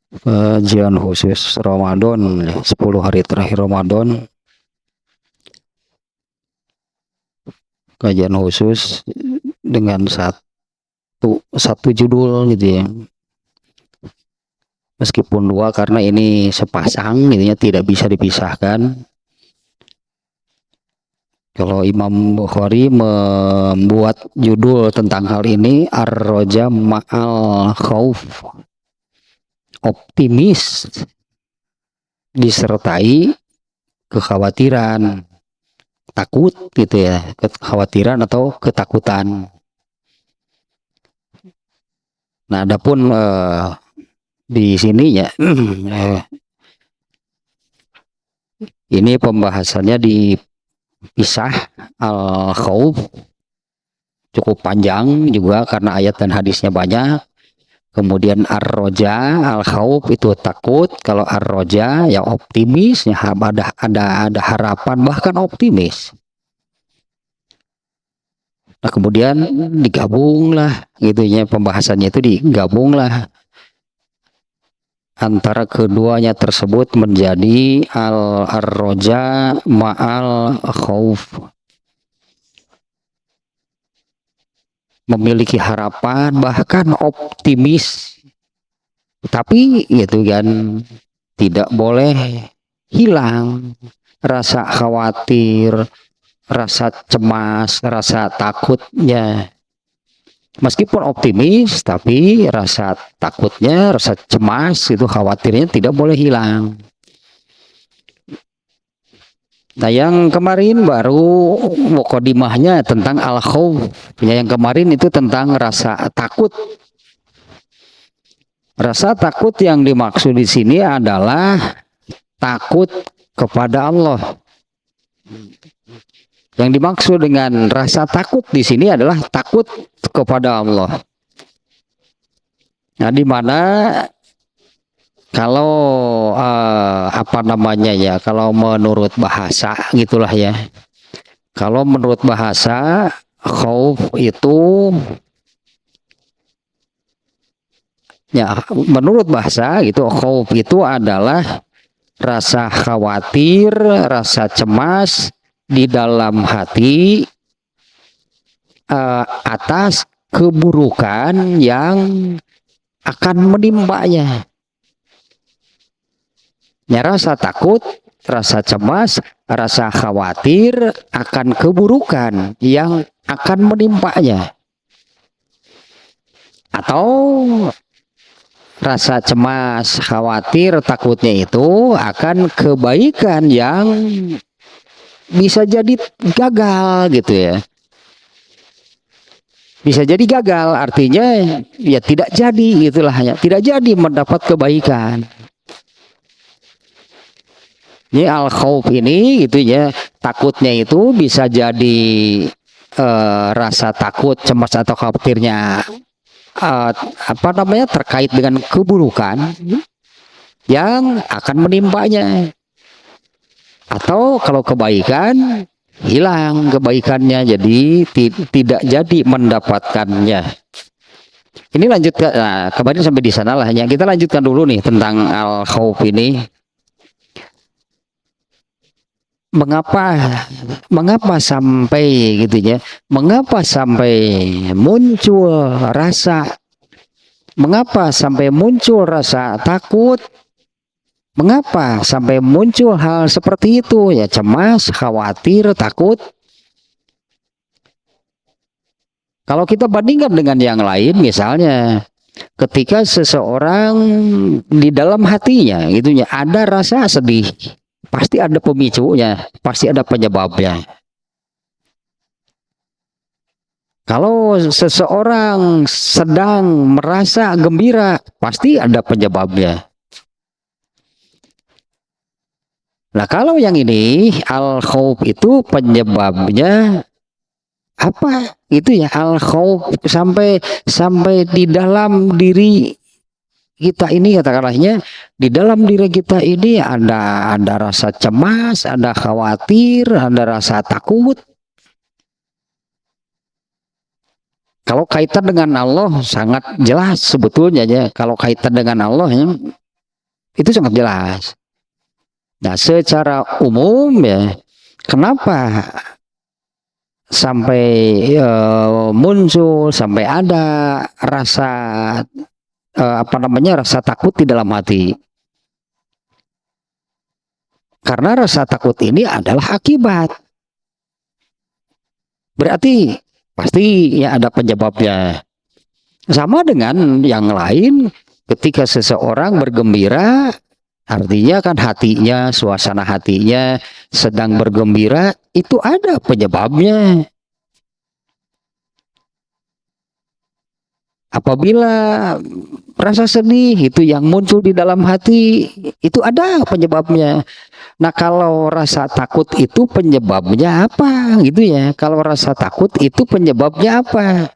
Kajian khusus Ramadan, 10 hari terakhir Ramadan. Kajian khusus dengan satu judul gitu ya. Meskipun dua karena ini sepasang gitu ya, tidak bisa dipisahkan. Kalau Imam Bukhari membuat judul tentang hal ini, Ar-Roja Ma'al Khauf, optimis disertai kekhawatiran, takut gitu ya, kekhawatiran atau ketakutan. Nah, adapun di sini ya, ini pembahasannya dipisah. Al-Khawf cukup panjang juga karena ayat dan hadisnya banyak. Kemudian Ar-Roja, Al-Khawf itu takut. Kalau Ar-Roja ya optimis, ya ada harapan bahkan optimis. Nah, kemudian digabunglah gitu ya, pembahasannya itu digabunglah antara keduanya tersebut menjadi Ar-Roja Ma'al Khauf, memiliki harapan bahkan optimis, tapi gitu kan tidak boleh hilang rasa khawatir, rasa cemas, rasa takutnya. Meskipun optimis, tapi rasa takutnya, rasa cemas, itu khawatirnya tidak boleh hilang. Nah, yang kemarin baru mukodimahnya tentang al-khawf. Yang kemarin itu tentang rasa takut. Rasa takut yang dimaksud di sini adalah takut kepada Allah. Yang dimaksud dengan rasa takut di sini adalah takut kepada Allah. Nah, di mana kalau apa namanya ya, kalau menurut bahasa gitulah ya. Kalau menurut bahasa, khauf itu ya, menurut bahasa gitu, khauf itu adalah rasa khawatir, rasa cemas di dalam hati atas keburukan yang akan menimpanya. Ya, rasa takut, rasa cemas, rasa khawatir akan keburukan yang akan menimpanya. Atau rasa cemas, khawatir, takutnya itu akan kebaikan yang bisa jadi gagal gitu ya. Bisa jadi gagal, artinya ya tidak jadi gitulah, ya tidak jadi mendapat kebaikan. Ini al-khawf ini gitu ya, takutnya itu bisa jadi rasa takut, cemas atau khawatirnya apa namanya, terkait dengan keburukan yang akan menimpanya. Atau kalau kebaikan, hilang kebaikannya, jadi tidak jadi mendapatkannya. Ini lanjut ke kemarin sampai di sana lah. Yang kita lanjutkan dulu nih tentang al-khawf ini. Mengapa sampai gitu ya? Mengapa sampai muncul rasa? Mengapa sampai muncul rasa takut? Mengapa sampai muncul hal seperti itu ya? Cemas, khawatir, takut. Kalau kita bandingkan dengan yang lain, misalnya ketika seseorang di dalam hatinya gitu ya ada rasa sedih, pasti ada pemicunya, pasti ada penyebabnya. Kalau seseorang sedang merasa gembira, pasti ada penyebabnya. Nah, kalau yang ini al-khawf itu penyebabnya apa? Itu ya, al-khawf sampai di dalam diri kita ini, katakanlahnya di dalam diri kita ini ada rasa cemas, ada khawatir, ada rasa takut. Kalau kaitan dengan Allah sangat jelas sebetulnya ya. Kalau kaitan dengan Allah ya, Itu sangat jelas. Nah, secara umum ya, kenapa sampai muncul, sampai ada rasa rasa takut di dalam hati? Karena rasa takut ini adalah akibat. Berarti pasti ya ada penyebabnya. Sama dengan yang lain, ketika seseorang bergembira, artinya kan hatinya, suasana hatinya sedang bergembira, itu ada penyebabnya. Apabila rasa sedih itu yang muncul di dalam hati, itu ada penyebabnya. Nah, kalau rasa takut itu penyebabnya apa gitu ya? Kalau rasa takut itu penyebabnya apa?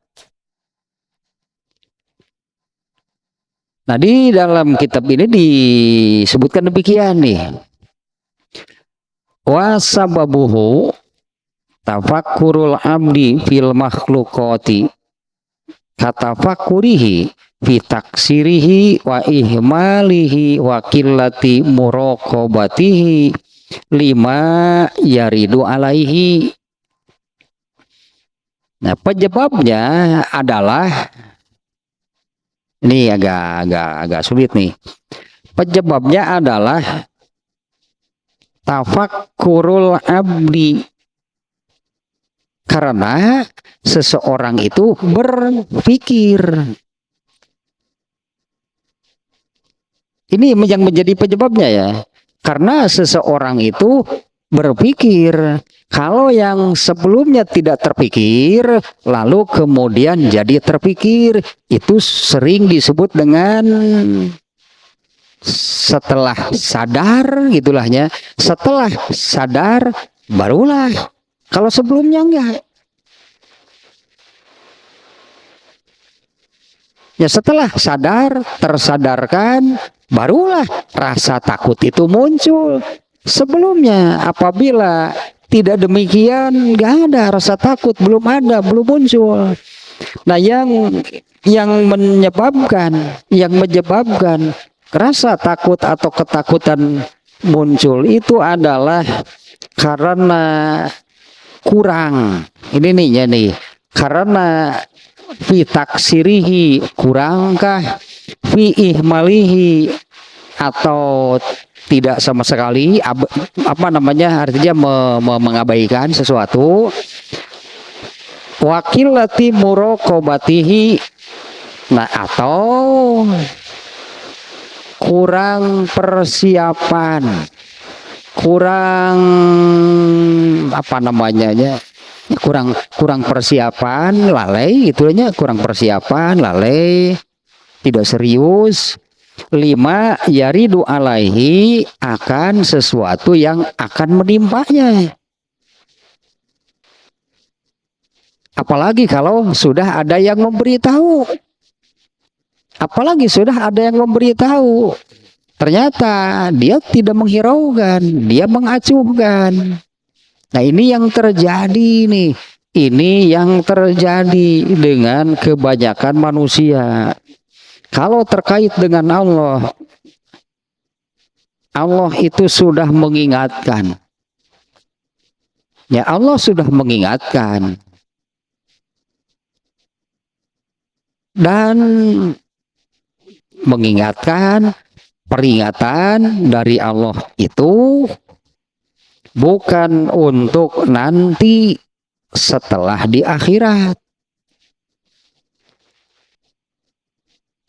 Nah, di dalam kitab ini disebutkan demikian nih. Wa sababuhu tafakkurul abdi fil makhluqati katafakurihi fi taksirihi wa ihmalihi wa qillati muraqabatihi lima yaridu alaihi. Nah, penyebabnya adalah ini agak sulit nih. Penyebabnya adalah tafakkurul abdi. Karena seseorang itu berpikir. Ini yang menjadi penyebabnya ya. Karena seseorang itu berpikir. Kalau yang sebelumnya tidak terpikir, lalu kemudian jadi terpikir, itu sering disebut dengan setelah sadar gitulahnya. Setelah sadar barulah. Kalau sebelumnya enggak. Ya setelah sadar, tersadarkan, barulah rasa takut itu muncul. Sebelumnya apabila tidak demikian, nggak ada rasa takut, belum ada, belum muncul. Nah, yang menyebabkan rasa takut atau ketakutan muncul itu adalah karena kurang. Ini nih ya nih, karena fi taksirihi kurangkah, fi ihmalihi atau tidak sama sekali artinya mengabaikan sesuatu, wakilati muraqabatihi, nah atau kurang persiapan, kurang kurang persiapan, lalai gitunya, kurang persiapan, lalai, tidak serius. Lima yaridu alaihi, akan sesuatu yang akan menimpanya. Apalagi kalau sudah ada yang memberitahu. Apalagi sudah ada yang memberitahu. Ternyata dia tidak menghiraukan, dia mengacuhkan. Nah, ini yang terjadi nih. Ini yang terjadi dengan kebanyakan manusia. Kalau terkait dengan Allah, Allah itu sudah mengingatkan. Ya, Allah sudah mengingatkan. Dan mengingatkan, peringatan dari Allah itu bukan untuk nanti setelah di akhirat.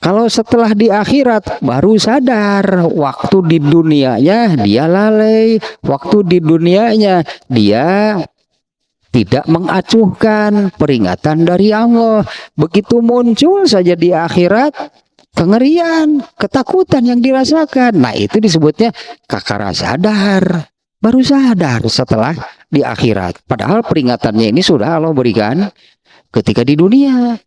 Kalau setelah di akhirat baru sadar, waktu di dunianya dia lalai, waktu di dunianya dia tidak mengacuhkan peringatan dari Allah. Begitu muncul saja di akhirat, kengerian, ketakutan yang dirasakan. Nah, itu disebutnya kakara sadar. Baru sadar setelah di akhirat. Padahal peringatannya ini sudah Allah berikan ketika di dunia.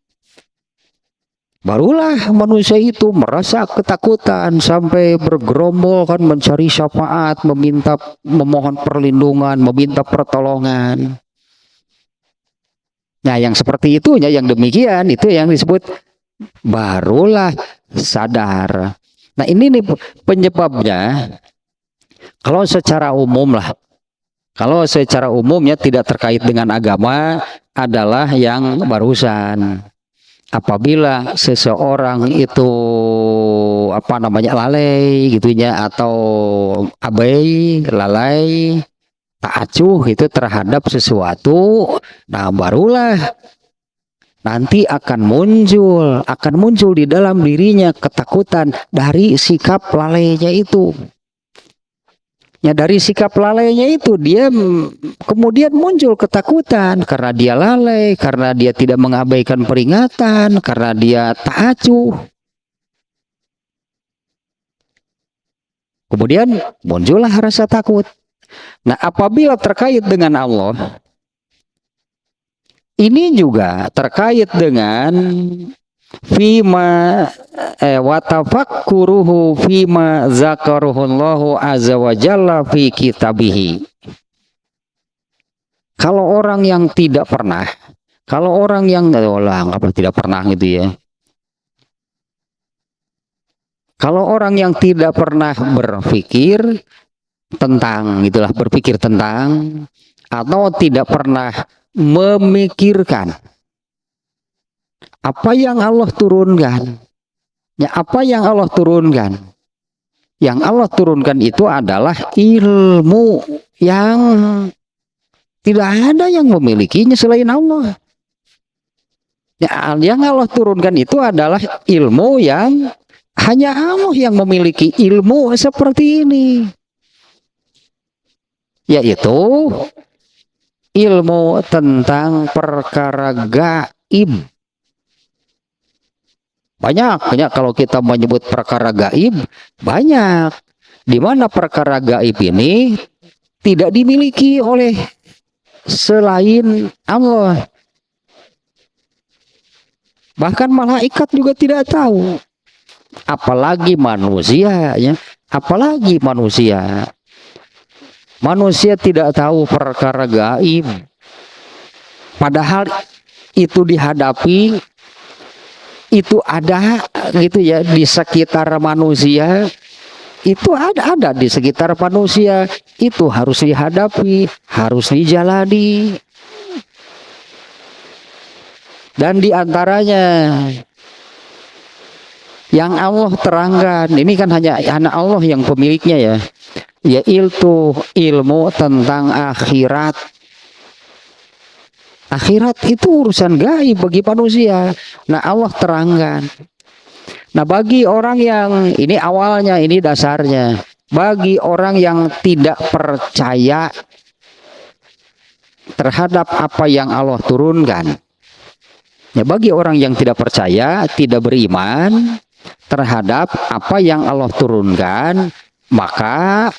Barulah manusia itu merasa ketakutan sampai bergerombol kan mencari syafaat, memohon perlindungan, meminta pertolongan. Nah, yang seperti itunya, yang demikian itu yang disebut barulah sadar. Nah ini nih penyebabnya. Kalau secara umum lah, kalau secara umumnya tidak terkait dengan agama adalah yang barusan. Apabila seseorang itu apa namanya lalai gitunya atau abai, lalai, tak acuh itu terhadap sesuatu, nah barulah nanti akan muncul di dalam dirinya ketakutan dari sikap lalainya itu. Ya dari sikap lalainya itu dia kemudian muncul ketakutan karena dia lalai, karena dia tidak mengabaikan peringatan, karena dia tak acuh. Kemudian muncullah rasa takut. Nah, apabila terkait dengan Allah, ini juga terkait dengan fima wa tafakkuruhu fima zakaruhullahu azza wa jalla fi kitabihi. Kalau orang yang tidak pernah, kalau orang yang apa tidak pernah gitu ya. Kalau orang yang tidak pernah berpikir tentang itulah berpikir tentang atau tidak pernah memikirkan apa yang Allah turunkan. Ya, apa yang Allah turunkan? Yang Allah turunkan itu adalah ilmu yang tidak ada yang memilikinya selain Allah. Ya, yang Allah turunkan itu adalah ilmu yang hanya Allah yang memiliki ilmu seperti ini. Yaitu ilmu tentang perkara gaib. Banyak kalau kita menyebut perkara gaib, banyak. Di mana perkara gaib ini tidak dimiliki oleh selain Allah. Bahkan malaikat juga tidak tahu. Apalagi manusia, ya. Apalagi manusia. Manusia tidak tahu perkara gaib. Padahal itu dihadapi, itu ada gitu ya di sekitar manusia, itu ada di sekitar manusia, itu harus dihadapi, harus dijalani. Dan diantaranya yang Allah terangkan, ini kan hanya Allah yang pemiliknya ya, yaitu ilmu tentang akhirat. Akhirat itu urusan gaib bagi manusia. Nah Allah terangkan. Nah bagi orang yang, ini awalnya, ini dasarnya. Bagi orang yang tidak percaya terhadap apa yang Allah turunkan. Ya, bagi orang yang tidak percaya, tidak beriman terhadap apa yang Allah turunkan, maka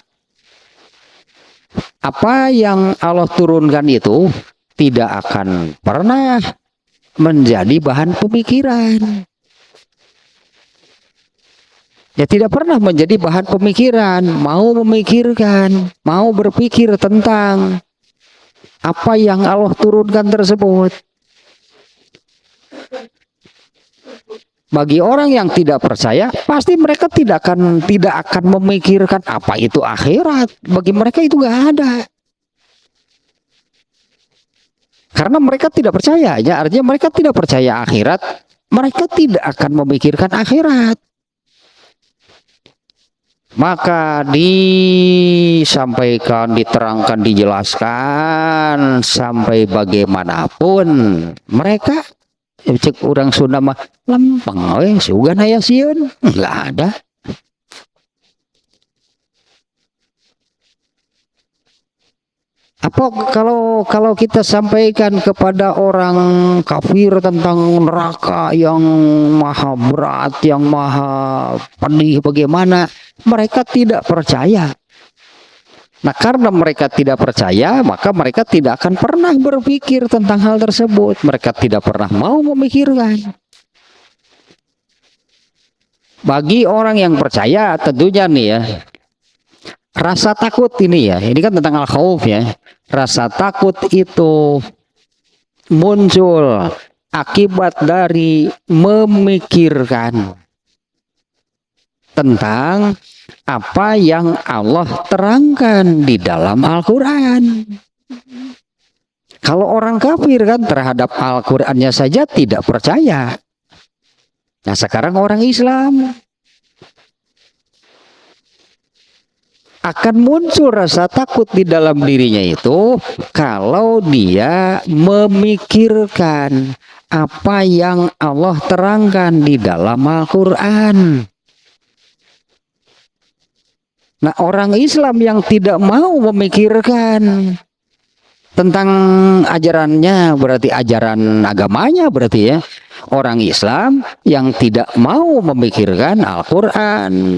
apa yang Allah turunkan itu tidak akan pernah menjadi bahan pemikiran. Ya tidak pernah menjadi bahan pemikiran, mau memikirkan, mau berpikir tentang apa yang Allah turunkan tersebut. Bagi orang yang tidak percaya, pasti mereka tidak akan memikirkan apa itu akhirat. Bagi mereka itu nggak ada. Karena mereka tidak percaya, ya artinya mereka tidak percaya akhirat, mereka tidak akan memikirkan akhirat. Maka disampaikan, diterangkan, dijelaskan sampai bagaimanapun mereka cek orang Sunda mah lempeng we sugan aya sieun enggak ada. Apa kalau kita sampaikan kepada orang kafir tentang neraka yang maha berat, yang maha pedih bagaimana, mereka tidak percaya. Nah karena mereka tidak percaya, maka mereka tidak akan pernah berpikir tentang hal tersebut. Mereka tidak pernah mau memikirkan. Bagi orang yang percaya tentunya nih ya, rasa takut ini ya, ini kan tentang al-khauf ya. Rasa takut itu muncul akibat dari memikirkan tentang apa yang Allah terangkan di dalam Al-Quran. Kalau orang kafir kan terhadap Al-Qurannya saja tidak percaya. Nah sekarang orang Islam akan muncul rasa takut di dalam dirinya itu kalau dia memikirkan apa yang Allah terangkan di dalam Al-Quran. Nah orang Islam yang tidak mau memikirkan tentang ajarannya, berarti ajaran agamanya, berarti ya orang Islam yang tidak mau memikirkan Al-Quran,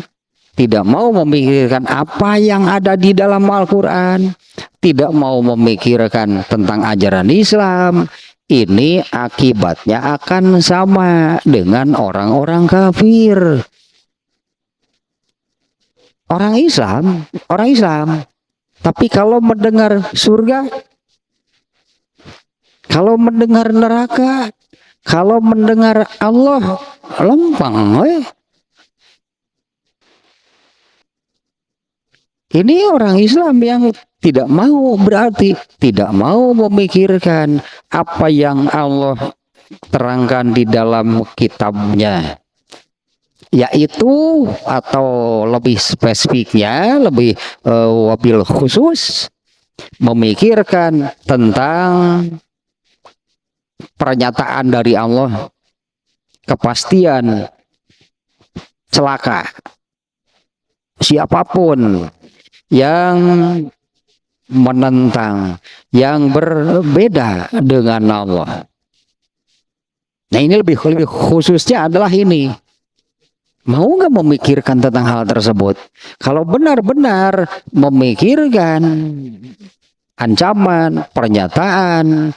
tidak mau memikirkan apa yang ada di dalam Al-Quran, tidak mau memikirkan tentang ajaran Islam, ini akibatnya akan sama dengan orang-orang kafir. Orang Islam, tapi kalau mendengar surga, kalau mendengar neraka, kalau mendengar Allah, lempeng. Ini orang Islam yang tidak mau, berarti tidak mau memikirkan apa yang Allah terangkan di dalam kitabnya. Yaitu atau lebih spesifiknya, lebih wabil khusus, memikirkan tentang pernyataan dari Allah, kepastian celaka siapapun yang menentang, yang berbeda dengan Allah. Nah ini lebih khususnya adalah ini. Mau nggak memikirkan tentang hal tersebut? Kalau benar-benar memikirkan ancaman, pernyataan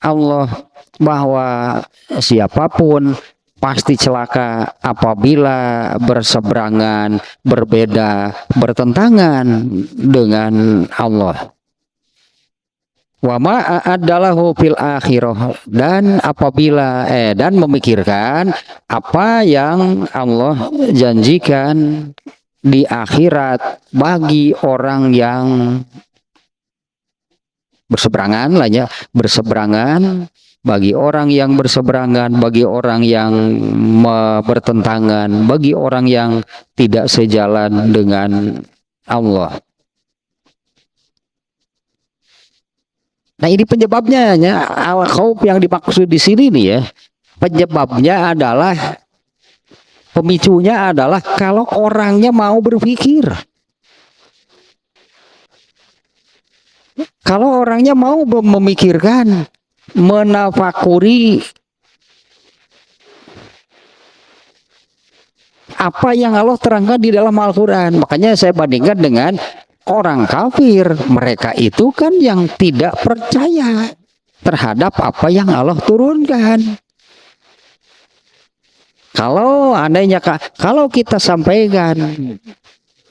Allah bahwa siapapun pasti celaka apabila berseberangan, berbeda, bertentangan dengan Allah. Wa ma adalahu fil akhirah, dan apabila dan memikirkan apa yang Allah janjikan di akhirat bagi orang yang berseberangan lah ya, berseberangan, bagi orang yang berseberangan, bagi orang yang bertentangan, bagi orang yang tidak sejalan dengan Allah. Nah ini penyebabnya ya, al-khauf yang dimaksud di sini nih ya, penyebabnya adalah, pemicunya adalah kalau orangnya mau berpikir. Kalau orangnya mau memikirkan, menafakuri apa yang Allah terangkan di dalam Al-Quran. Makanya saya bandingkan dengan orang kafir. Mereka itu kan yang tidak percaya terhadap apa yang Allah turunkan. Kalau andainya kalau kita sampaikan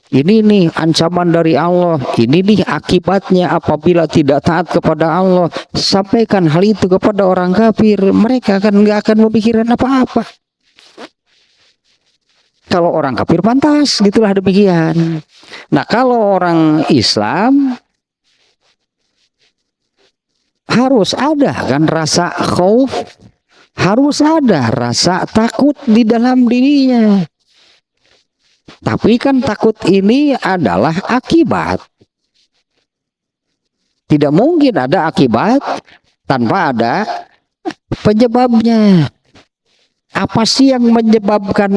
ini nih ancaman dari Allah, ini nih akibatnya apabila tidak taat kepada Allah, sampaikan hal itu kepada orang kafir, mereka kan nggak akan memikirkan apa-apa. Kalau orang kafir pantas, gitulah demikian. Nah kalau orang Islam harus ada kan rasa khauf, harus ada rasa takut di dalam dirinya. Tapi kan takut ini adalah akibat. Tidak mungkin ada akibat tanpa ada penyebabnya. Apa sih yang menyebabkan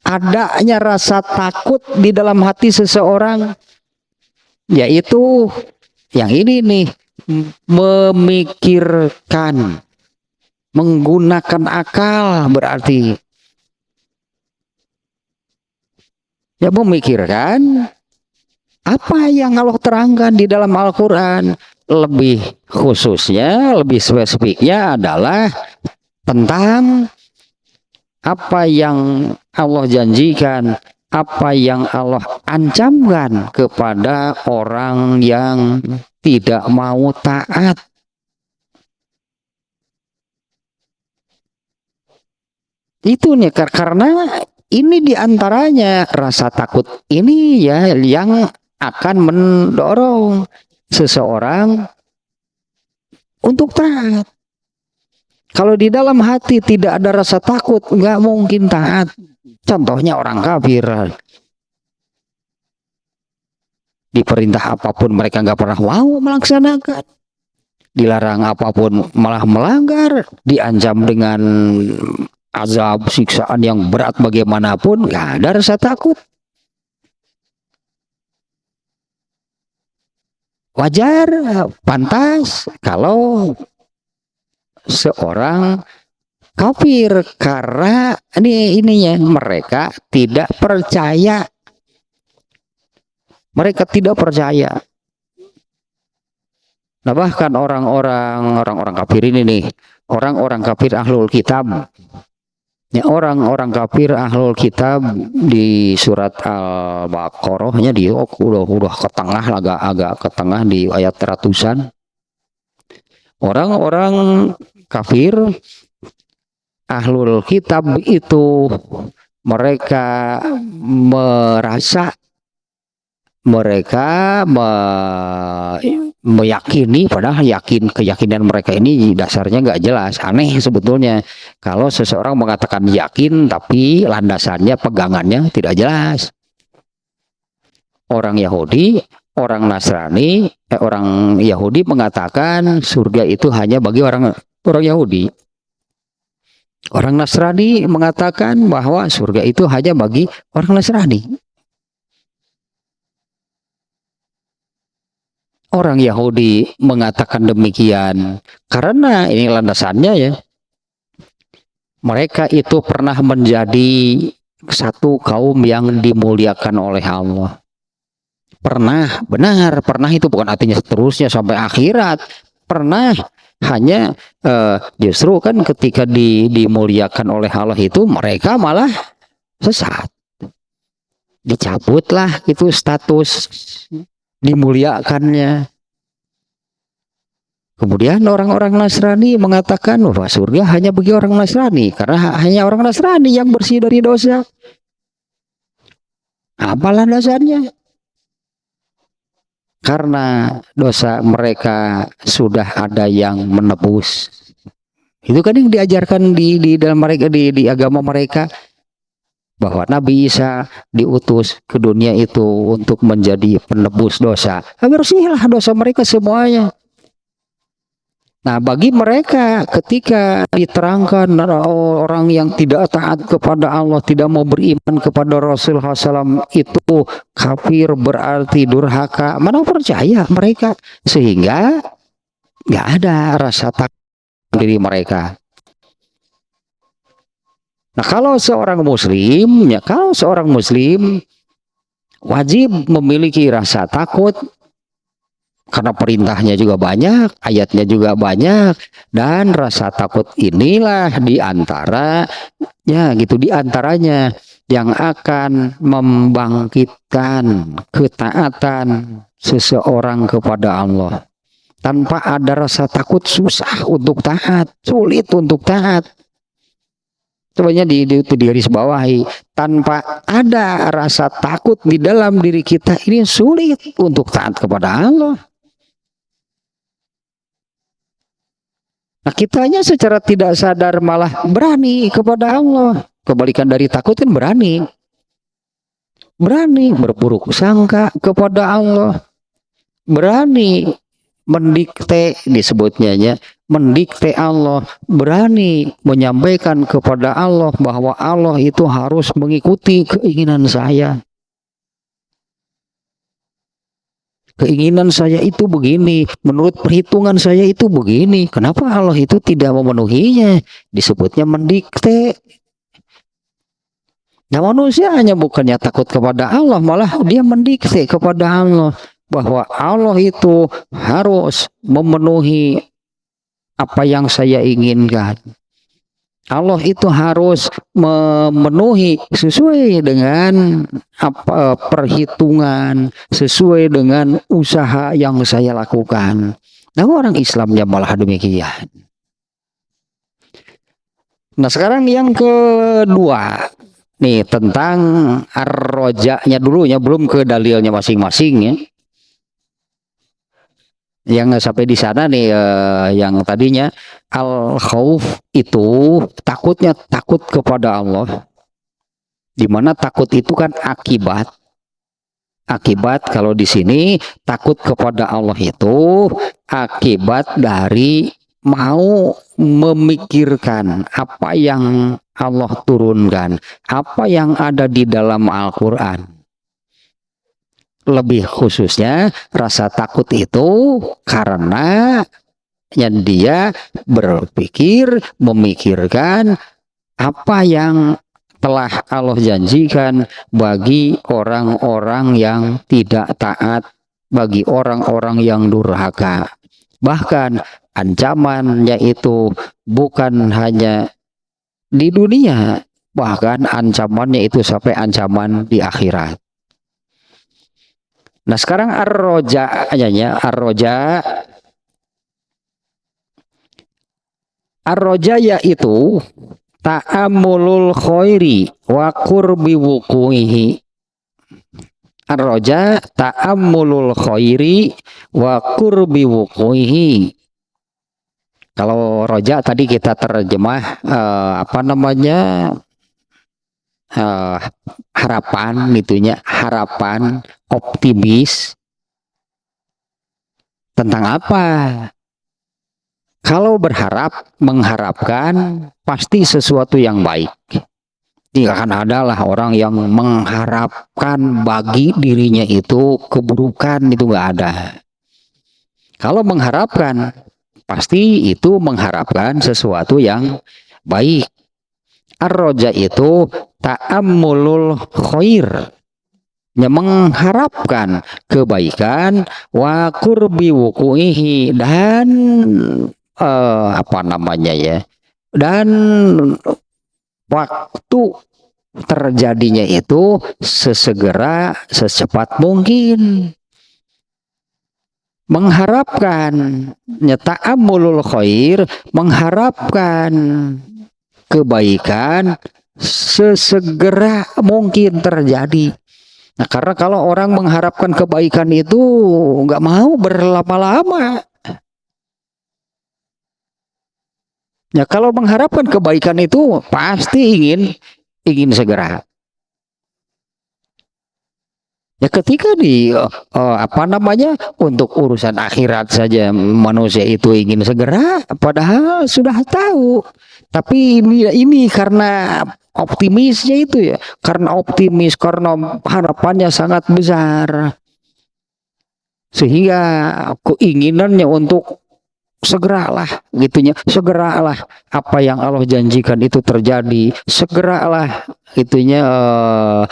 adanya rasa takut di dalam hati seseorang? Yaitu yang ini nih, memikirkan, menggunakan akal berarti. Ya memikirkan apa yang Allah terangkan di dalam Al-Quran. Lebih khususnya, lebih spesifiknya adalah tentang apa yang Allah janjikan, apa yang Allah ancamkan kepada orang yang tidak mau taat. Itu nih, karena ini diantaranya rasa takut ini ya yang akan mendorong seseorang untuk taat. Kalau di dalam hati tidak ada rasa takut, nggak mungkin taat. Contohnya orang kafir. Diperintah apapun mereka nggak pernah mau melaksanakan. Dilarang apapun malah melanggar. Diancam dengan azab siksaan yang berat bagaimanapun, nggak ada rasa takut. Wajar, pantas kalau seorang kafir karena ininya mereka tidak percaya. Mereka tidak percaya. Nah, bahkan orang-orang kafir ini nih, orang-orang kafir ahlul kitab. Ya, orang-orang kafir ahlul kitab di surat Al-Baqarahnya dia udah ke tengah, agak ke tengah di ayat ratusan. Orang-orang kafir ahlul kitab itu mereka merasa mereka meyakini, padahal keyakinan mereka ini dasarnya nggak jelas, aneh sebetulnya. Kalau seseorang mengatakan yakin tapi landasannya pegangannya tidak jelas. Orang Yahudi, orang Nasrani, orang Yahudi mengatakan surga itu hanya bagi orang Yahudi. Orang Nasrani mengatakan bahwa surga itu hanya bagi orang Nasrani. Orang Yahudi mengatakan demikian karena ini landasannya ya. Mereka itu pernah menjadi satu kaum yang dimuliakan oleh Allah. Pernah, benar, pernah itu bukan artinya seterusnya sampai akhirat. Pernah, hanya justru kan ketika dimuliakan oleh Allah itu mereka malah sesat. Dicabutlah itu status dimuliakannya. Kemudian orang-orang Nasrani mengatakan bahwa surga hanya bagi orang Nasrani karena hanya orang Nasrani yang bersih dari dosa. Apa landasannya? Karena dosa mereka sudah ada yang menebus. Itu kan yang diajarkan di dalam mereka di agama mereka, bahwa Nabi Isa diutus ke dunia itu untuk menjadi penebus dosa. Bersihlah dosa mereka semuanya. Nah, bagi mereka ketika diterangkan orang yang tidak taat kepada Allah, tidak mau beriman kepada Rasulullah SAW itu kafir, berarti durhaka, mana percaya mereka, sehingga nggak ada rasa takut diri mereka. Nah, kalau seorang muslim wajib memiliki rasa takut karena perintahnya juga banyak, ayatnya juga banyak, dan rasa takut inilah diantaranya yang akan membangkitkan ketaatan seseorang kepada Allah. Tanpa ada rasa takut susah untuk taat, sulit untuk taat. Sebenarnya di garis bawahi, tanpa ada rasa takut di dalam diri kita ini sulit untuk taat kepada Allah. Nah, kitanya secara tidak sadar malah berani kepada Allah. Kebalikan dari takut kan berani berburuk sangka kepada Allah, berani mendikte disebutnya, mendikte Allah, berani menyampaikan kepada Allah bahwa Allah itu harus mengikuti keinginan saya. Keinginan saya itu begini, menurut perhitungan saya itu begini. Kenapa Allah itu tidak memenuhinya? Disebutnya mendikte. Nah, manusia hanya bukannya takut kepada Allah, malah dia mendikte kepada Allah bahwa Allah itu harus memenuhi apa yang saya inginkan. Allah itu harus memenuhi sesuai dengan perhitungan, sesuai dengan usaha yang saya lakukan. Nah, orang Islamnya malah demikian. Nah, sekarang yang kedua, nih tentang ar-roja'nya dulunya, belum ke dalilnya masing-masing ya. Yang sampai di sana nih yang tadinya al khauf itu takutnya takut kepada Allah, dimana takut itu kan akibat kalau di sini takut kepada Allah itu akibat dari mau memikirkan apa yang Allah turunkan, apa yang ada di dalam Al-Quran. Lebih khususnya rasa takut itu karena yang dia berpikir, memikirkan apa yang telah Allah janjikan bagi orang-orang yang tidak taat, bagi orang-orang yang durhaka. Bahkan ancamannya itu bukan hanya di dunia, bahkan ancamannya itu sampai ancaman di akhirat. Nah sekarang ar-roja-nya, ar-roja yaitu ta'amulul khairi wa qurbi wuku'ihi. Ar-roja ta'amulul khairi wa qurbi wuku'ihi. Kalau roja tadi kita terjemah harapan itunya, harapan, optimis tentang apa? Kalau berharap, mengharapkan pasti sesuatu yang baik. Tidak akan adalah orang yang mengharapkan bagi dirinya itu keburukan, itu nggak ada. Kalau mengharapkan, pasti itu mengharapkan sesuatu yang baik. Ar-roja itu ta'ammulul khair, yang mengharapkan kebaikan, wa qurbi wuku'ihi, dan dan waktu terjadinya itu sesegera, secepat mungkin. Mengharapkan, ta'ammulul khair, mengharapkan kebaikan sesegera mungkin terjadi. Nah, karena kalau orang mengharapkan kebaikan itu nggak mau berlama-lama. Ya kalau mengharapkan kebaikan itu pasti ingin segera. Ya ketika untuk urusan akhirat saja manusia itu ingin segera, padahal sudah tahu. Tapi ini karena optimisnya itu ya, karena optimis, karena harapannya sangat besar, sehingga keinginannya untuk segeralah segeralah apa yang Allah janjikan itu terjadi, segeralah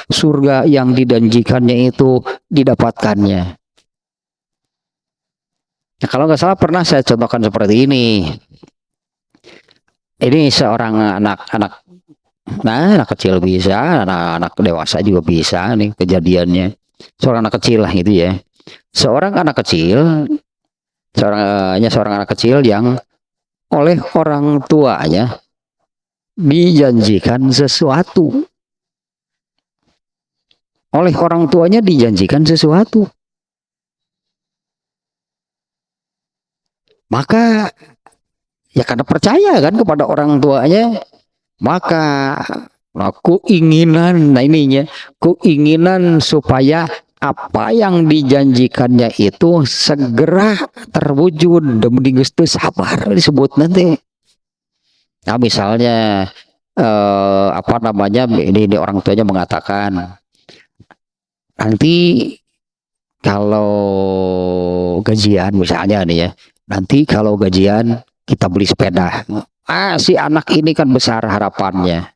surga yang dijanjikannya itu didapatkannya. Nah, kalau nggak salah pernah saya contohkan seperti ini. Ini seorang anak kecil bisa, anak dewasa juga bisa nih kejadiannya. Seorang anak kecil lah gitu ya. Seorang anak kecil yang oleh orang tuanya dijanjikan sesuatu. Oleh orang tuanya dijanjikan sesuatu. Maka ya karena percaya kan kepada orang tuanya, maka keinginan supaya apa yang dijanjikannya itu segera terwujud, demi Gusti sabar disebut nanti. Nah misalnya ini orang tuanya mengatakan nanti kalau gajian misalnya nih ya, nanti kalau gajian kita beli sepeda. Si anak ini kan besar harapannya.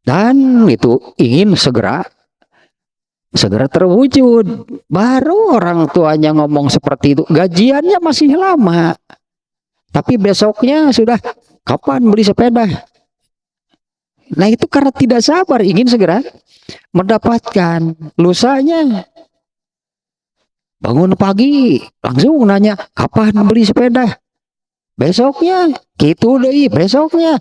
Dan itu ingin segera terwujud. Baru orang tuanya ngomong seperti itu. Gajiannya masih lama. Tapi besoknya sudah, kapan beli sepeda? Nah itu karena tidak sabar, ingin segera mendapatkan. Lusanya bangun pagi langsung nanya kapan beli sepeda, besoknya gitu deh, besoknya.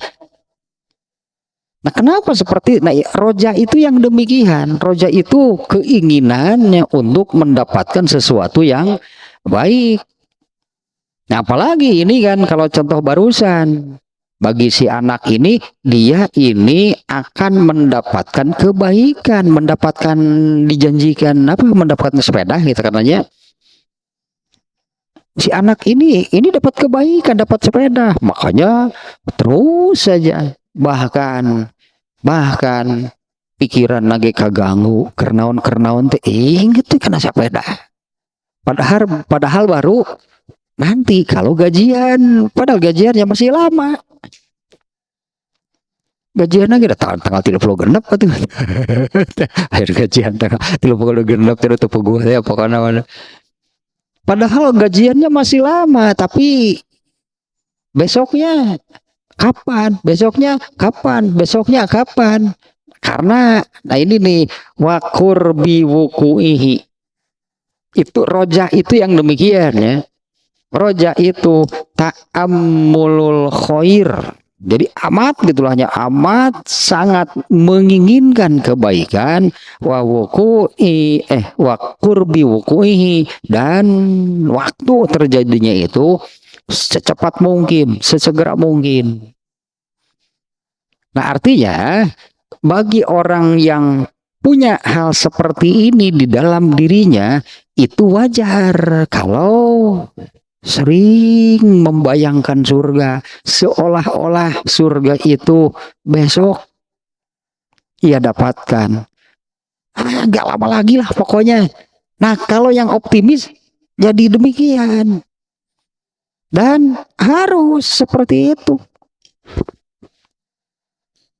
Nah, kenapa seperti roja itu yang demikian? Roja itu keinginannya untuk mendapatkan sesuatu yang baik. Nah, apalagi ini kan kalau contoh barusan, bagi si anak ini, dia ini akan mendapatkan kebaikan, mendapatkan dijanjikan apa? Mendapatkan sepeda gitu katanya. Si anak ini dapat kebaikan, dapat sepeda, makanya terus saja bahkan pikiran lagi kaganggu kernaon teh inget tuh kena sepeda. Padahal baru nanti kalau gajian, padahal gajiannya masih lama. Gajian lagi udah tanggal 30 genep tuh. Akhir gajian tanggal 30 genep terus tuh gue ya pokoknya mana. Padahal gajiannya masih lama, tapi besoknya kapan? Besoknya kapan? Besoknya kapan? Karena nah ini nih wakur biwukuihi. Itu roja itu yang demikian ya. Roja itu ta'ammulul khair. Jadi amat gitulah, hanya amat sangat menginginkan kebaikan wa qurbi wukuihi, dan waktu terjadinya itu secepat mungkin, sesegera mungkin. Nah, artinya bagi orang yang punya hal seperti ini di dalam dirinya, itu wajar kalau sering membayangkan surga, seolah-olah surga itu besok ia dapatkan. Gak lama lagi lah pokoknya. Nah, kalau yang optimis jadi demikian. Dan harus seperti itu.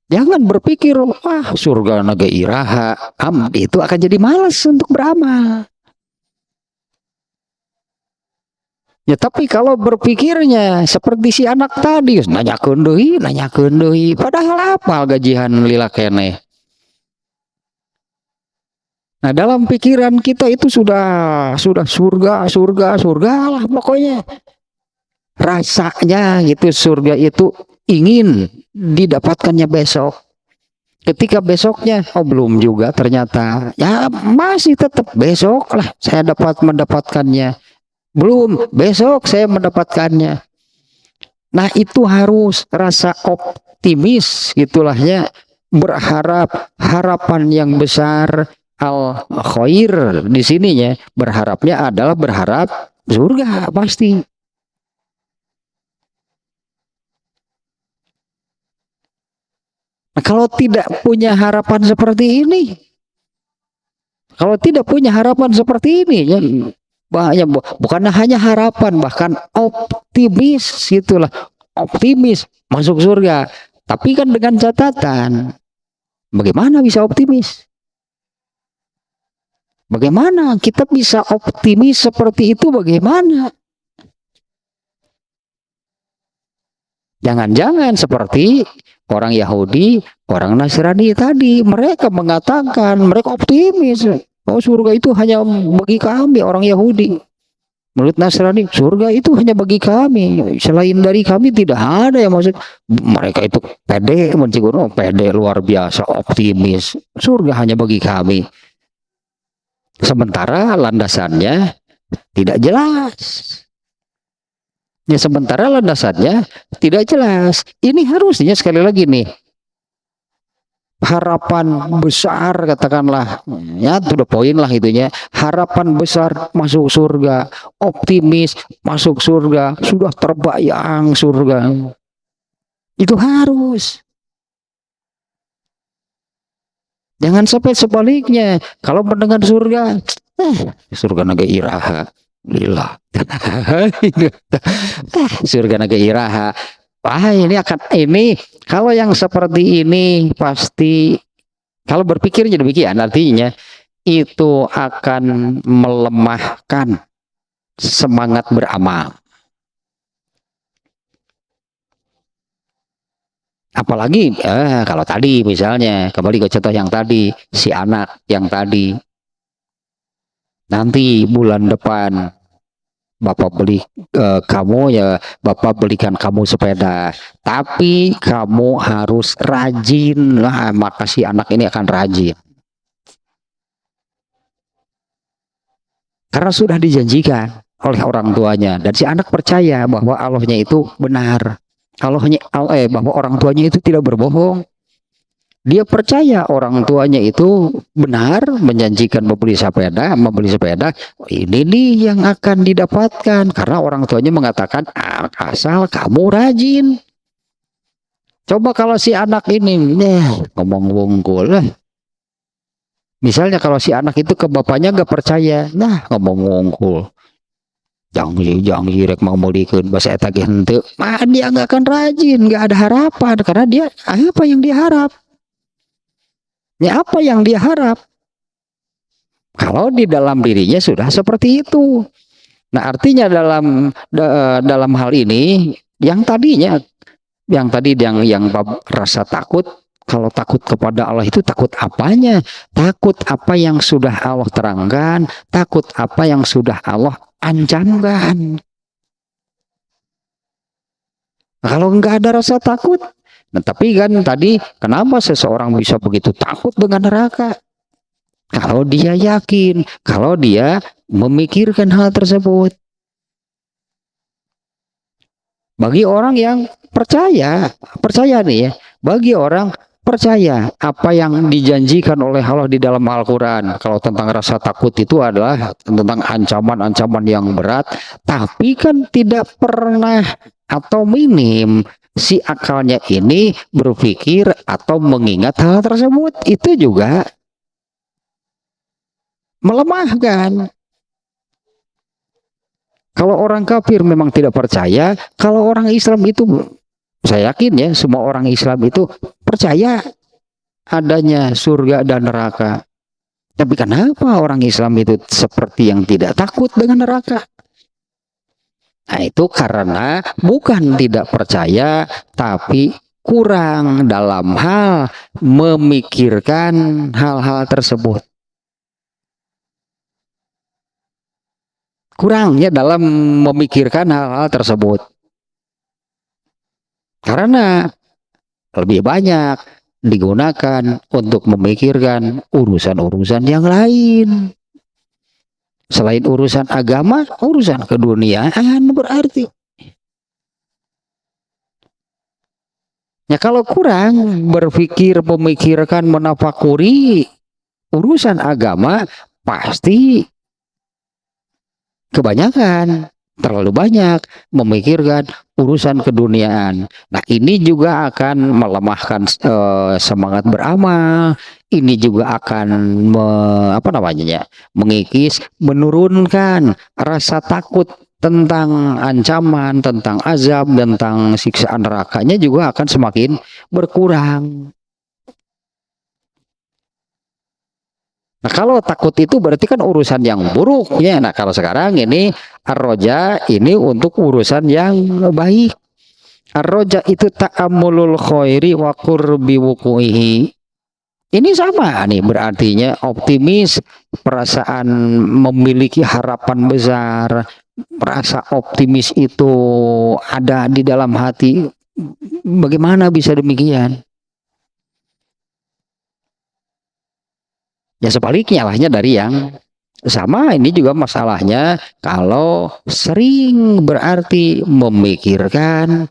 Jangan berpikir, wah surga naga iraha, itu akan jadi malas untuk beramal. Ya, tapi kalau berpikirnya seperti si anak tadi, nanya deui, padahal apa gajian lila kene. Nah, dalam pikiran kita itu sudah surga lah pokoknya. Rasanya gitu surga itu ingin didapatkannya besok. Ketika besoknya, belum juga ternyata. Ya masih tetap besok lah saya mendapatkannya. Belum, besok saya mendapatkannya. Nah, itu harus rasa optimis gitulah ya, berharap harapan yang besar, al khair di sininya berharapnya adalah berharap surga pasti. Nah, kalau tidak punya harapan seperti ini, ya, bahaya, bukan hanya harapan, bahkan optimis gitulah, optimis masuk surga, tapi kan dengan catatan, bagaimana bisa optimis? Bagaimana kita bisa optimis seperti itu? Bagaimana? Jangan-jangan seperti orang Yahudi, orang Nasrani tadi, mereka mengatakan, mereka optimis, surga itu hanya bagi kami orang Yahudi. Menurut Nasrani, surga itu hanya bagi kami. Selain dari kami tidak ada yang maksud. Mereka itu pede, pede luar biasa, optimis. Surga hanya bagi kami. Sementara landasannya tidak jelas. Ya, sementara landasannya tidak jelas. Ini harusnya sekali lagi nih, harapan besar katakanlah, ya sudah poin lah itunya, harapan besar masuk surga, optimis masuk surga, sudah terbayang surga, itu harus. Jangan sampai sebaliknya, kalau mendengar surga, surga naga iraha lillah. Surga naga iraha. Ini kalau yang seperti ini pasti, kalau berpikirnya demikian, artinya itu akan melemahkan semangat beramal. Apalagi kalau tadi misalnya, kembali ke contoh yang tadi, si anak yang tadi, nanti bulan depan Bapak beli kamu ya, Bapak belikan kamu sepeda, tapi kamu harus rajin lah, maka si anak ini akan rajin karena sudah dijanjikan oleh orang tuanya dan si anak percaya bahwa Allahnya itu benar. Bahwa orang tuanya itu tidak berbohong. Dia percaya orang tuanya itu benar menjanjikan membeli sepeda. Ini nih yang akan didapatkan karena orang tuanya mengatakan asal kamu rajin. Coba kalau si anak ini ngomong wungkul lah. Misalnya kalau si anak itu ke bapaknya nggak percaya, nah ngomong wungkul. Jangan rek mau belikan bahasa eta ge henteu. Dia nggak akan rajin, nggak ada harapan karena dia apa yang dia harap? Ya apa yang dia harap? Kalau di dalam dirinya sudah seperti itu. Nah, artinya dalam hal ini yang tadi yang rasa takut, kalau takut kepada Allah itu takut apanya? Takut apa yang sudah Allah terangkan, takut apa yang sudah Allah ancamkan. Nah, kalau nggak ada rasa takut, nah tapi kan tadi kenapa seseorang bisa begitu takut dengan neraka? Kalau dia yakin, kalau dia memikirkan hal tersebut. Bagi orang yang percaya nih ya, bagi orang percaya apa yang dijanjikan oleh Allah di dalam Al-Quran. Kalau tentang rasa takut itu adalah tentang ancaman-ancaman yang berat, tapi kan tidak pernah atau minim si akalnya ini berpikir atau mengingat hal tersebut. Itu juga melemahkan. Kalau orang kafir memang tidak percaya, kalau orang Islam itu saya yakin ya semua orang Islam itu percaya adanya surga dan neraka. Tapi kenapa orang Islam itu seperti yang tidak takut dengan neraka? Nah, itu karena bukan tidak percaya, tapi kurang dalam hal memikirkan hal-hal tersebut. Kurangnya dalam memikirkan hal-hal tersebut. Karena lebih banyak digunakan untuk memikirkan urusan-urusan yang lain. Selain urusan agama, urusan keduniaan berarti. Ya kalau kurang berpikir, memikirkan, menafakuri urusan agama, pasti kebanyakan, terlalu banyak memikirkan urusan keduniaan. Nah, ini juga akan melemahkan semangat beramal. Ini juga akan mengikis, menurunkan rasa takut tentang ancaman, tentang azab, tentang siksaan nerakanya juga akan semakin berkurang. Nah, kalau takut itu berarti kan urusan yang buruk ya. Nah, kalau sekarang ini ar-roja ini untuk urusan yang baik. Ar-roja itu ta'amulul khairi wa qurbi wuku'ihi. Ini sama nih berartinya optimis, perasaan memiliki harapan besar, merasa optimis itu ada di dalam hati. Bagaimana bisa demikian? Ya sebaliknya lahnya dari yang sama. Ini juga masalahnya kalau sering berarti memikirkan,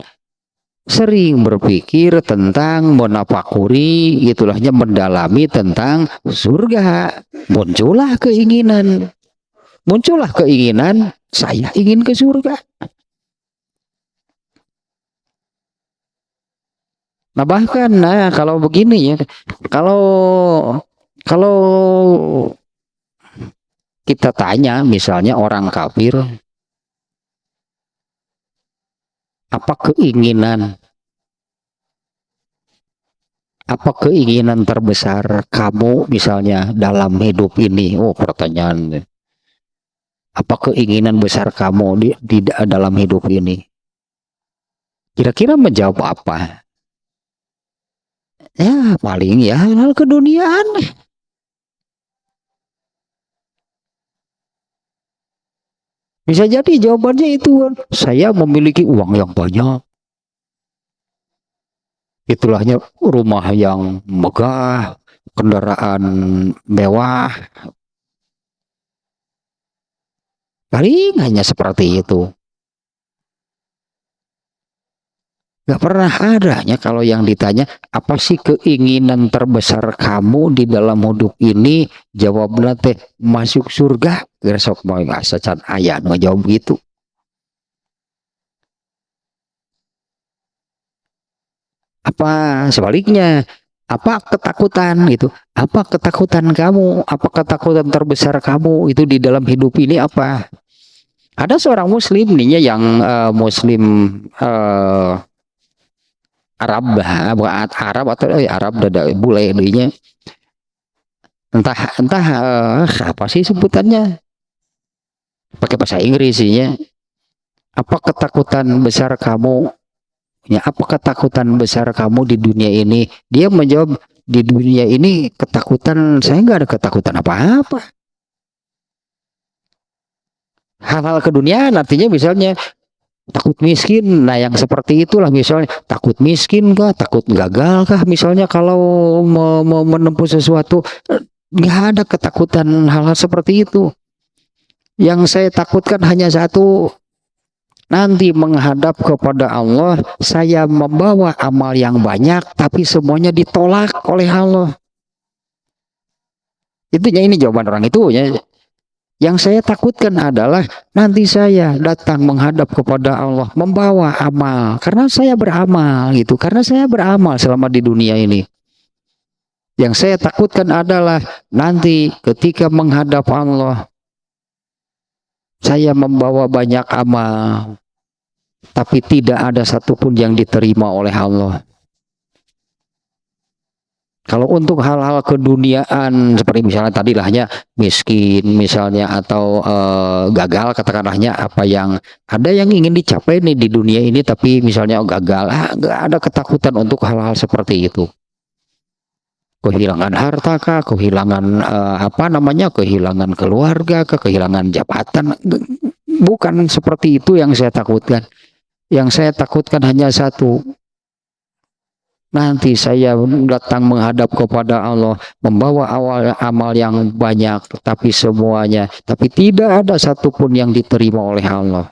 sering berpikir tentang menapakuri, itulahnya mendalami tentang surga. Muncullah keinginan saya ingin ke surga. Nah bahkan kalau begini ya, kalau kalau kita tanya misalnya orang kafir, apa keinginan terbesar kamu misalnya dalam hidup ini? Oh, pertanyaan. Apa keinginan besar kamu di dalam hidup ini? Kira-kira menjawab apa? Ya, paling ya hal keduniaan. Bisa jadi jawabannya itu kan, saya memiliki uang yang banyak, itulahnya rumah yang megah, kendaraan mewah, paling hanya seperti itu. Gak pernah adanya kalau yang ditanya, apa sih keinginan terbesar kamu di dalam hidup ini? Jawabnya teh masuk surga. Gersok mau nggak secan ayah ngejawab gitu. Apa sebaliknya? Apa ketakutan gitu? Apa ketakutan kamu? Apa ketakutan terbesar kamu itu di dalam hidup ini apa? Ada seorang muslim nih yang muslim eh, Arab, bukan Arab atau Arab dada bule ininya, entah entah apa sih sebutannya, pakai bahasa Inggris sih ya. Apa ketakutan besar kamu, ya apa ketakutan besar kamu di dunia ini? Dia menjawab, di dunia ini ketakutan saya nggak ada ketakutan apa-apa. Hal-hal keduniaan artinya misalnya takut miskin, nah yang seperti itulah, misalnya takut miskin kah, takut gagal kah, misalnya kalau mau menempuh sesuatu, nggak ada ketakutan hal-hal seperti itu. Yang saya takutkan hanya satu, nanti menghadap kepada Allah, saya membawa amal yang banyak, tapi semuanya ditolak oleh Allah. Itu ya, ini jawaban orang itu ya. Yang saya takutkan adalah nanti saya datang menghadap kepada Allah, membawa amal, karena saya beramal gitu, karena saya beramal selama di dunia ini. Yang saya takutkan adalah nanti ketika menghadap Allah, saya membawa banyak amal, tapi tidak ada satupun yang diterima oleh Allah. Kalau untuk hal-hal keduniaan seperti misalnya tadi lahnya miskin misalnya, atau gagal katakanlahnya, apa yang ada yang ingin dicapai nih di dunia ini tapi misalnya gagal, nggak ada ketakutan untuk hal-hal seperti itu. Kehilangan harta kah, kehilangan apa namanya, kehilangan keluarga kah, kehilangan jabatan, bukan seperti itu yang saya takutkan. Yang saya takutkan hanya satu, nanti saya datang menghadap kepada Allah, membawa amal yang banyak, tapi semuanya, tapi tidak ada satupun yang diterima oleh Allah.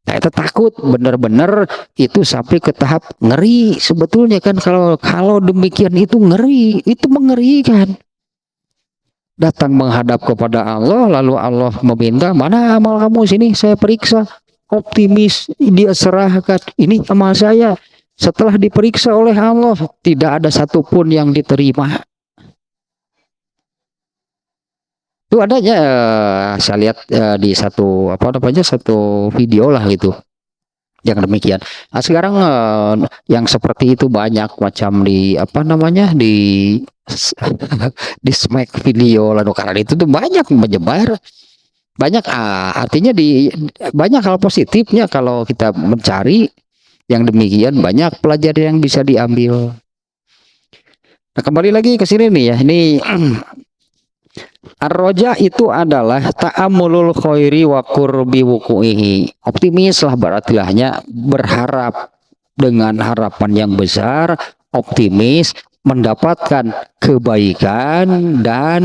Saya takut benar-benar itu sampai ke tahap ngeri sebetulnya kan, kalau demikian itu ngeri, itu mengerikan. Datang menghadap kepada Allah, lalu Allah meminta, mana amal kamu, sini saya periksa. Optimis, dia serahkan, ini amal saya. Setelah diperiksa oleh Allah, tidak ada satupun yang diterima. Itu adanya saya lihat di satu apa namanya, satu video lah gitu, yang demikian. Nah, sekarang yang seperti itu banyak macam di apa namanya, di di smack video lalu, karena itu tuh banyak menyebar, banyak artinya di banyak hal positifnya kalau kita mencari yang demikian, banyak pelajaran yang bisa diambil. Nah, kembali lagi ke sini nih ya, ini ar-roja itu adalah ta'amulul khairi wa qurbi wuku'ihi. Optimis lah berarti lahnya, berharap dengan harapan yang besar, optimis mendapatkan kebaikan dan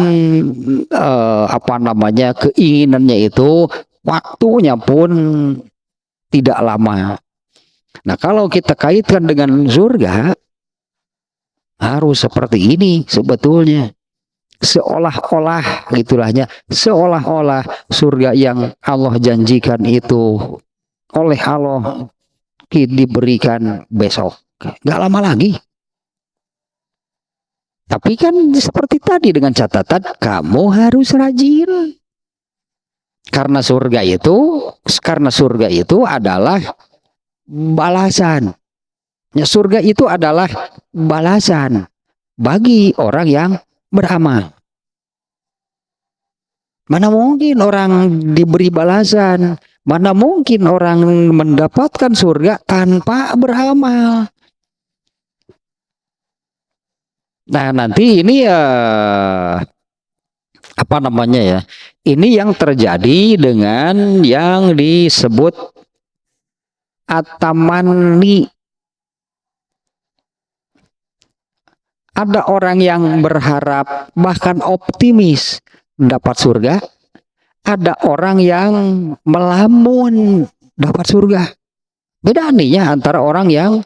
apa namanya, keinginannya itu waktunya pun tidak lama. Nah, kalau kita kaitkan dengan surga, harus seperti ini sebetulnya. Seolah-olah gitulahnya, seolah-olah surga yang Allah janjikan itu oleh Allah diberikan besok, nggak lama lagi. Tapi kan seperti tadi dengan catatan kamu harus rajin, karena surga itu adalah balasan. Ya, surga itu adalah balasan bagi orang yang beramal. Mana mungkin orang diberi balasan, mana mungkin orang mendapatkan surga tanpa beramal. Nah, nanti ini apa namanya ya? Ini yang terjadi dengan yang disebut atamani. Ada orang yang berharap bahkan optimis dapat surga, ada orang yang melamun dapat surga. Beda nih ya antara orang yang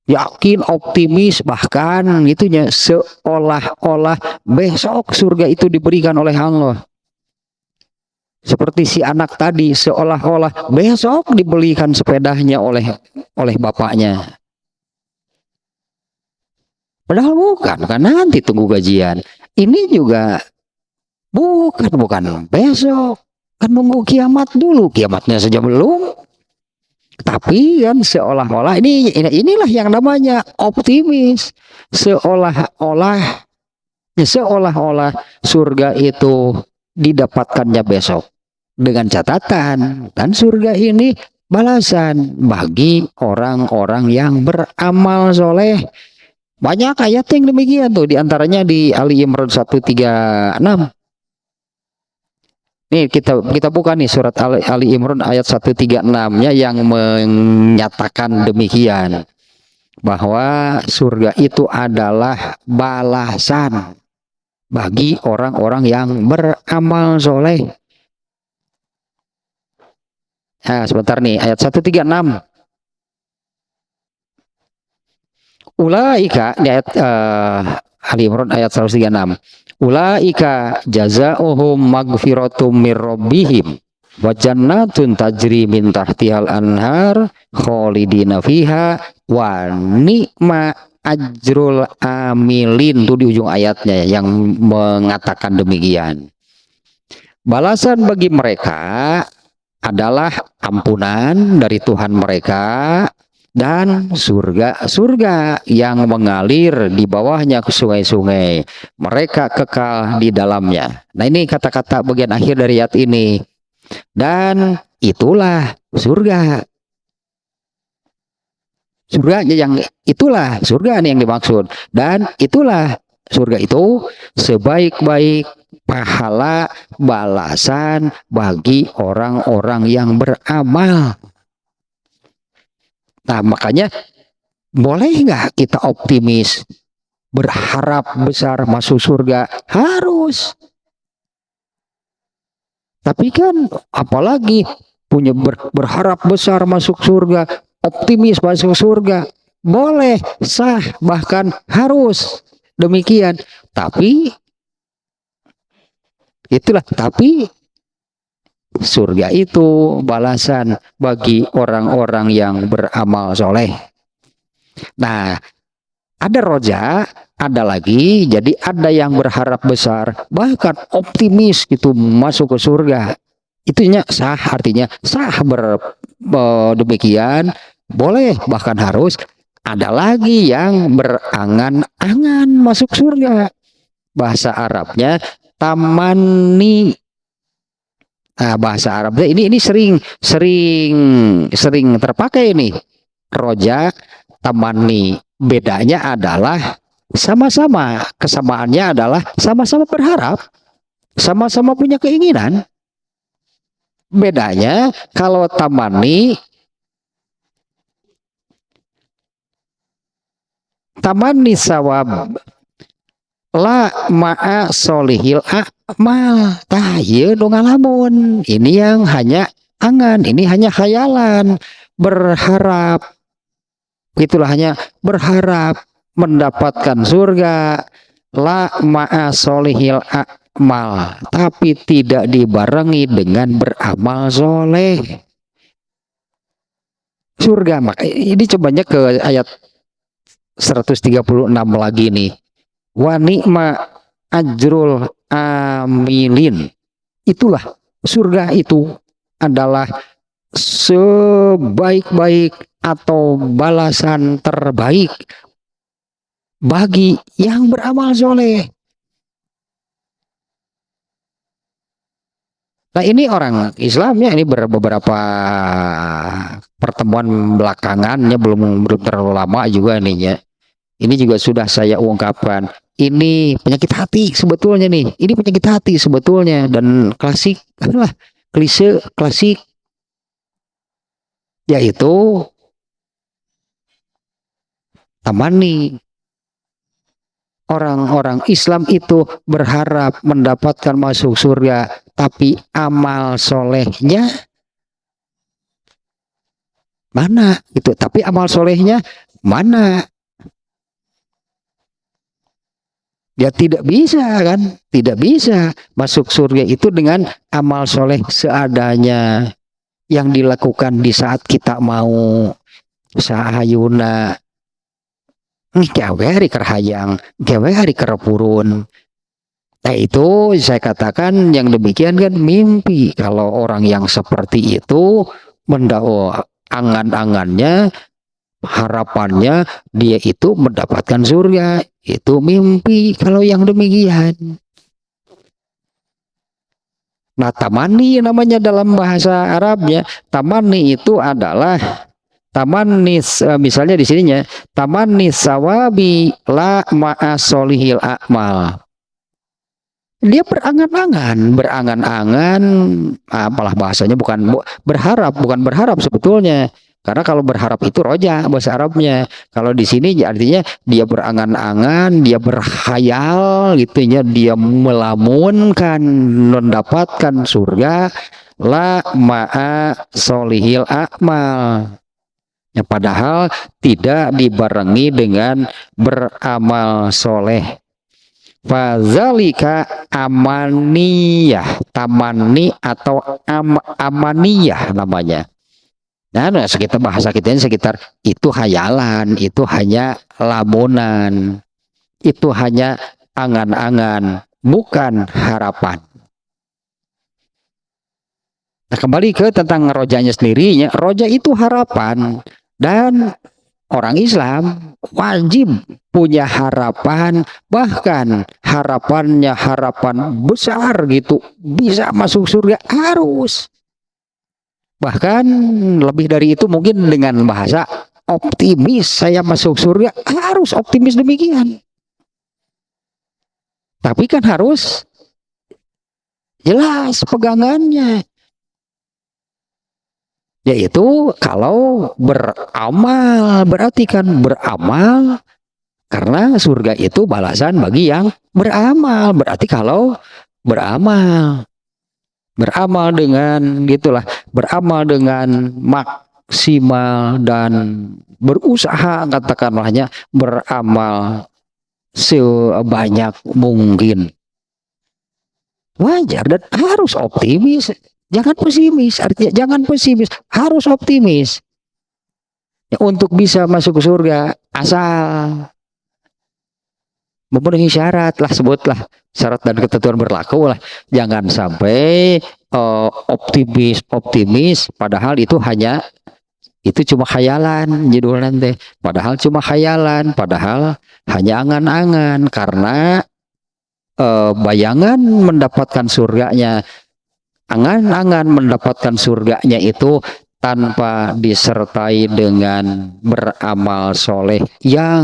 yakin, optimis, bahkan itunya seolah-olah besok surga itu diberikan oleh Allah. Seperti si anak tadi, seolah-olah besok dibelikan sepedanya oleh bapaknya. Padahal bukan, kan nanti tunggu gajian. Ini juga bukan besok. Kan nunggu kiamat dulu, kiamatnya saja belum. Tapi kan seolah-olah inilah yang namanya optimis. Seolah-olah surga itu didapatkannya besok. Dengan catatan, dan surga ini balasan bagi orang-orang yang beramal soleh. Banyak ayat yang demikian tuh, diantaranya di Ali Imran 136. Nih kita buka nih surat Ali Imran ayat 136-nya yang menyatakan demikian, bahwa surga itu adalah balasan bagi orang-orang yang beramal soleh. Nah, sebentar nih ayat 136. Ulaika di ayat Ali Imran ayat 136. Ulaika jazaohum magfiratum mir rabbihim wa jannatun tajri min tahtihal anhar khalidina fiha wa ni'ma ajrul amilin. Itu di ujung ayatnya yang mengatakan demikian. Balasan bagi mereka adalah ampunan dari Tuhan mereka dan surga yang mengalir di bawahnya ke sungai-sungai, mereka kekal di dalamnya. Nah, ini kata-kata bagian akhir dari ayat ini. Dan itulah surga. Surga yang dimaksud. Dan itulah surga itu sebaik-baik pahala balasan bagi orang-orang yang beramal. Nah, makanya boleh nggak kita optimis, berharap besar masuk surga? Harus. Tapi kan apalagi punya berharap besar masuk surga, optimis masuk surga, boleh, sah, bahkan harus demikian. Tapi surga itu balasan bagi orang-orang yang beramal soleh. Nah, ada roja, ada lagi, jadi ada yang berharap besar, bahkan optimis gitu masuk ke surga. Itunya sah, artinya sah demikian, boleh, bahkan harus. Ada lagi yang berangan-angan masuk surga. Bahasa Arabnya tamani. Nah, bahasa Arabnya ini sering terpakai ini. Roja, tamani. Bedanya adalah sama-sama, kesamaannya adalah sama-sama berharap, sama-sama punya keinginan. Bedanya kalau tamani sawab la ma'a solihil akmal tahye dong ngalamun. Ini yang hanya angan, ini hanya khayalan, berharap. Itulah hanya berharap mendapatkan surga, la ma'a solihil akmal, tapi tidak dibarengi dengan beramal soleh. Surga, maka ini cobanya ke ayat 136 lagi nih. Wa ni'ma ajrul amilin. Itulah surga itu adalah sebaik-baik atau balasan terbaik bagi yang beramal soleh. Nah, ini orang Islamnya ini beberapa pertemuan belakangannya belum terlalu lama juga nih ya. Ini juga sudah saya ungkapkan. ini penyakit hati sebetulnya nih. Ini penyakit hati sebetulnya, dan klasik lah, klise klasik yaitu tamani. Orang-orang Islam itu berharap mendapatkan masuk surga, tapi amal solehnya mana? Itu, tapi amal solehnya mana? Ya tidak bisa kan? Tidak bisa masuk surga itu dengan amal soleh seadanya yang dilakukan di saat kita mau sahayuna gawe hari kerhayang, gawe hari kerepurun. Nah itu saya katakan yang demikian kan mimpi. Kalau orang yang seperti itu mendakwa angan-angannya, harapannya dia itu mendapatkan surga, itu mimpi kalau yang demikian. Nah tamani namanya dalam bahasa Arabnya. Tamani itu adalah tamanis, misalnya di sininya tamanis sawabi la ma'asolihil akmal. Dia berangan-angan, apalah bahasanya, bukan berharap, bukan berharap sebetulnya. Karena kalau berharap itu roja bahasa Arabnya. Kalau di sini artinya dia berangan-angan, dia berkhayal gitunya, dia melamunkan mendapatkan surga la ma'a solihil akmal. Ya, padahal tidak dibarengi dengan beramal soleh. Fazalika amaniyah, tamani atau amaniyah namanya. Nah, sekitar bahasa kita ini sekitar itu hayalan, itu hanya lamunan, itu hanya angan-angan, bukan harapan. Nah, kembali ke tentang rojanya sendirinya, roja itu harapan. Dan orang Islam wajib punya harapan, bahkan harapannya harapan besar gitu, bisa masuk surga harus. Bahkan lebih dari itu mungkin dengan bahasa optimis, saya masuk surga harus optimis demikian. Tapi kan harus jelas pegangannya. Yaitu kalau beramal, berarti kan beramal karena surga itu balasan bagi yang beramal. Berarti kalau beramal dengan gitulah, beramal dengan maksimal dan berusaha, katakanlahnya beramal sebanyak mungkin, wajar dan harus optimis. Jangan pesimis, artinya jangan pesimis, harus optimis. Ya, untuk bisa masuk ke surga, asal memenuhi syarat lah, sebutlah syarat dan ketentuan berlaku lah. Jangan sampai optimis, padahal itu cuma khayalan judulnya teh. Padahal cuma khayalan, padahal hanya angan-angan, karena bayangan mendapatkan surganya, angan-angan mendapatkan surganya itu tanpa disertai dengan beramal soleh yang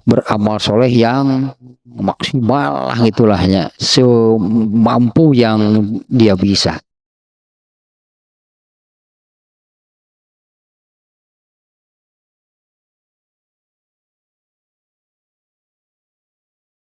beramal soleh yang maksimal lah, itulahnya semampu yang dia bisa.